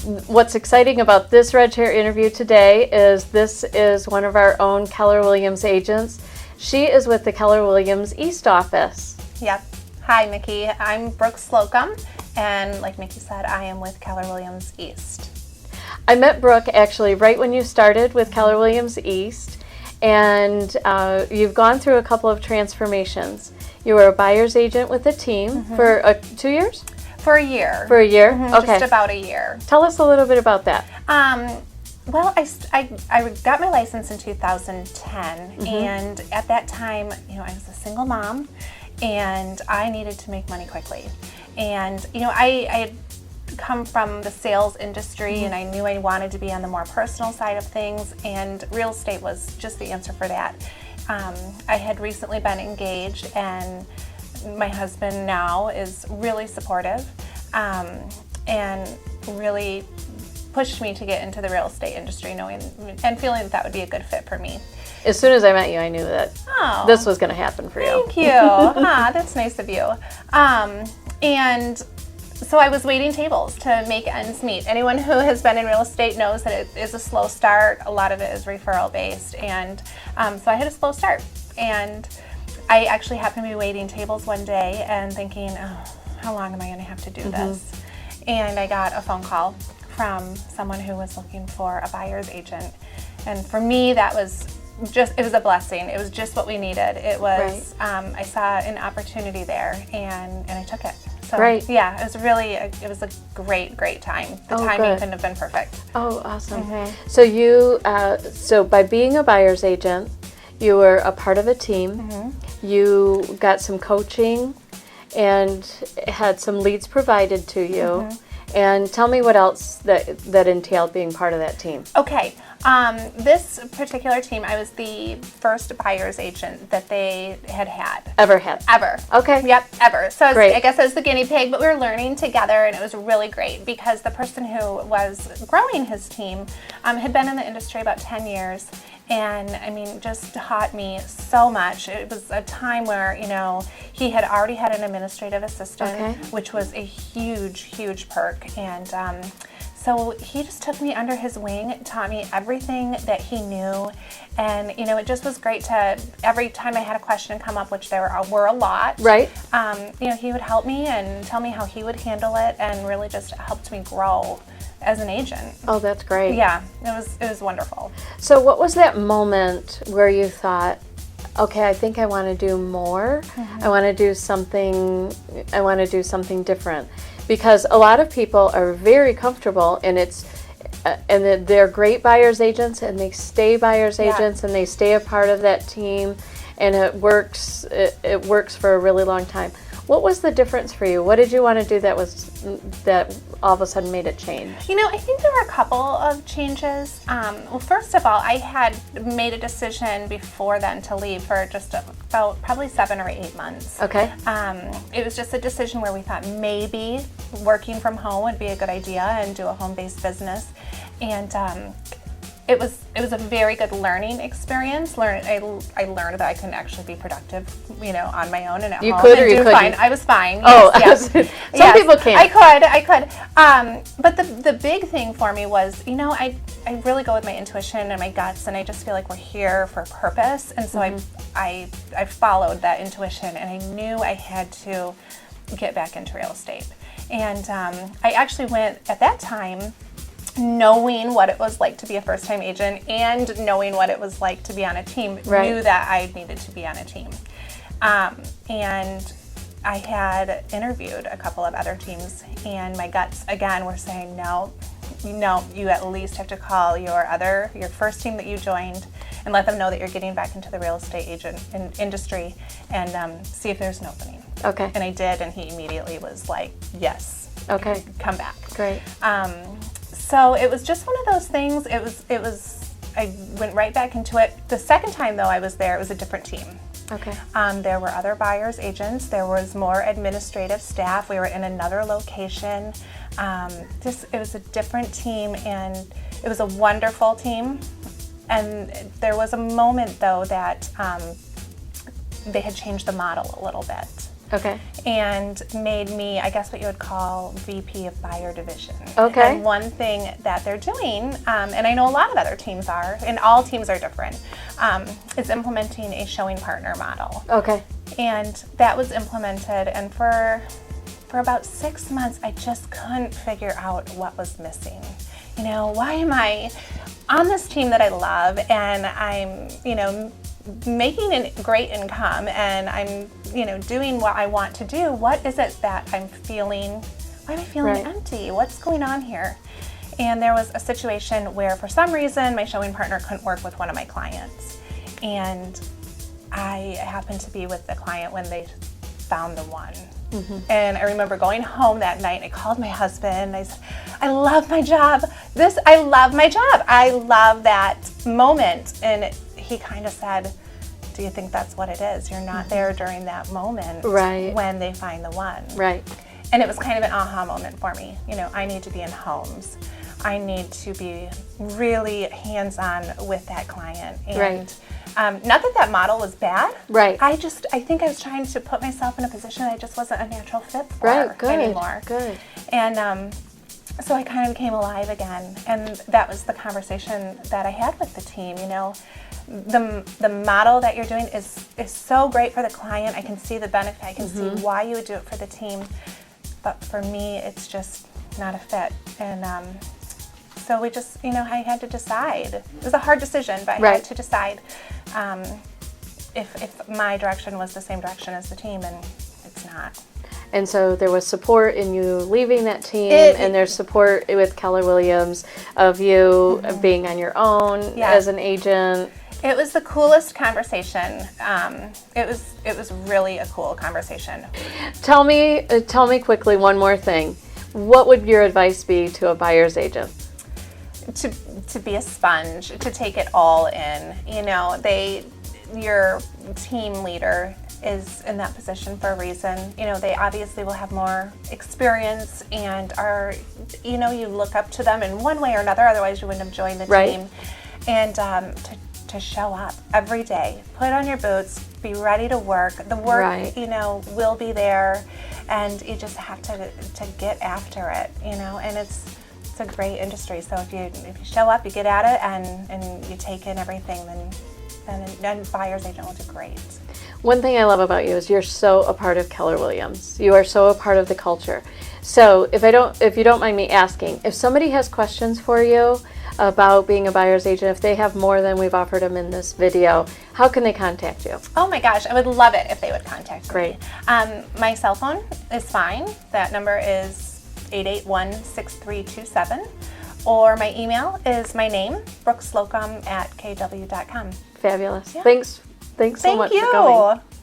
what's exciting about this Red Chair interview today is this is one of our own Keller Williams agents. She is with the Keller Williams East office. Yep. Hi, Mickey. I'm Brooke Slocum, and like Mickey said, I am with Keller Williams East. I met Brooke actually right when you started with Keller Williams East, and you've gone through a couple of transformations. You were a buyer's agent with a team for 2 years? For a year. For a year? Okay. Just about a year. Tell us a little bit about that. Well, I got my license in 2010, and at that time, I was a single mom, and I needed to make money quickly. And, I had come from the sales industry, and I knew I wanted to be on the more personal side of things, and real estate was just the answer for that. I had recently been engaged, and my husband now is really supportive, and really pushed me to get into the real estate industry, knowing and feeling that would be a good fit for me. As soon as I met you, I knew that this was going to happen for you. Thank you. That's nice of you. And so I was waiting tables to make ends meet. Anyone who has been in real estate knows that it is a slow start. A lot of it is referral based, and so I had a slow start. And I actually happened to be waiting tables one day and thinking, how long am I going to have to do this? And I got a phone call from someone who was looking for a buyer's agent. And for me, that was it was a blessing. It was just what we needed. It was, I saw an opportunity there, and I took it. So, yeah, it was a great time. The timing couldn't have been perfect. Oh, awesome. So you, so by being a buyer's agent, you were a part of a team. You got some coaching and had some leads provided to you. And tell me what else that entailed being part of that team. Okay. This particular team, I was the first buyer's agent that they had. Ever had? Ever. Okay. Yep, ever. So Great. I guess I was the guinea pig, but we were learning together, and it was really great because the person who was growing his team had been in the industry about 10 years. And just taught me so much. It was a time where, he had already had an administrative assistant, which was a huge perk. And so he just took me under his wing, taught me everything that he knew. And, it just was great to, every time I had a question come up, which there were a lot, he would help me and tell me how he would handle it, and really just helped me grow as an agent. Oh, that's great. Yeah, it was wonderful. So what was that moment where you thought, okay, I think I want to do more. I want to do something different? Because a lot of people are very comfortable, and they're great buyer's agents, and they stay buyer's agents, and they stay a part of that team, and it works for a really long time. What was the difference for you? What did you want to do that all of a sudden made it change? I think there were a couple of changes. Well, first of all, I had made a decision before then to leave for just about probably 7 or 8 months. Okay. It was just a decision where we thought maybe working from home would be a good idea and do a home-based business. And it was a very good learning experience. I learned that I can actually be productive, on my own and at home. You could, or you couldn't? Fine. I was fine. Oh, yes. Some people can't. I could. But the big thing for me was, I really go with my intuition and my guts, and I just feel like we're here for a purpose. And so I followed that intuition, and I knew I had to get back into real estate. And I actually went at that time knowing what it was like to be a first-time agent and knowing what it was like to be on a team, knew that I needed to be on a team. And I had interviewed a couple of other teams, and my guts, again, were saying, no, you at least have to call your first team that you joined and let them know that you're getting back into the real estate agent industry, and see if there's an opening. Okay. And I did, and he immediately was like, yes. Okay. Come back. Great. So it was just one of those things. I went right back into it. The second time, though, I was there, it was a different team. Okay. There were other buyers agents. There was more administrative staff. We were in another location. It was a different team, and it was a wonderful team. And there was a moment, though, that they had changed the model a little bit. Okay. and made me, I guess what you would call VP of Buyer Division. Okay. And one thing that they're doing, and I know a lot of other teams are, and all teams are different, is implementing a showing partner model. Okay. And that was implemented, and for about 6 months, I just couldn't figure out what was missing. You know, why am I on this team that I love, and I'm, you know, making a great income, and I'm, you know, doing what I want to do? What is it that I'm feeling? Why am I feeling empty? What's going on here? And there was a situation where, for some reason, my showing partner couldn't work with one of my clients, and I happened to be with the client when they found the one. And I remember going home that night, and I called my husband, and I said, I love my job. I love my job. I love that moment. And he kind of said, do you think that's what it is? You're not there during that moment when they find the one. Right. And it was kind of an aha moment for me. You know, I need to be in homes. I need to be really hands-on with that client. And not that that model was bad. Right. I think I was trying to put myself in a position I just wasn't a natural fit for anymore. Good. And so I kind of became alive again. And that was the conversation that I had with the team. You know, the model that you're doing is so great for the client. I can see the benefit. I can see why you would do it for the team. But for me, it's just not a fit. And so we just, you know, I had to decide. It was a hard decision, but I had to decide if my direction was the same direction as the team, and it's not. And so there was support in you leaving that team, and there's support with Keller Williams of you being on your own as an agent. It was the coolest conversation. It was really a cool conversation. Tell me quickly one more thing. What would your advice be to a buyer's agent? To be a sponge, to take it all in. You know, your team leader is in that position for a reason. You know, they obviously will have more experience and are, you know, you look up to them in one way or another, otherwise you wouldn't have joined the team. And to show up every day, put on your boots, be ready to work. The work, you know, will be there, and you just have to get after it, you know, and it's a great industry. So if you show up, you get at it, and you take in everything, then buyer's agent will do great. One thing I love about you is you're so a part of Keller Williams. You are so a part of the culture. So if you don't mind me asking, if somebody has questions for you about being a buyer's agent, if they have more than we've offered them in this video, how can they contact you? Oh my gosh, I would love it if they would contact me. Great. My cell phone is fine. That number is 881-6327. Or my email is my name, Brooke Slocum @kw.com. Fabulous. Yeah. Thanks so much for coming. Thank you.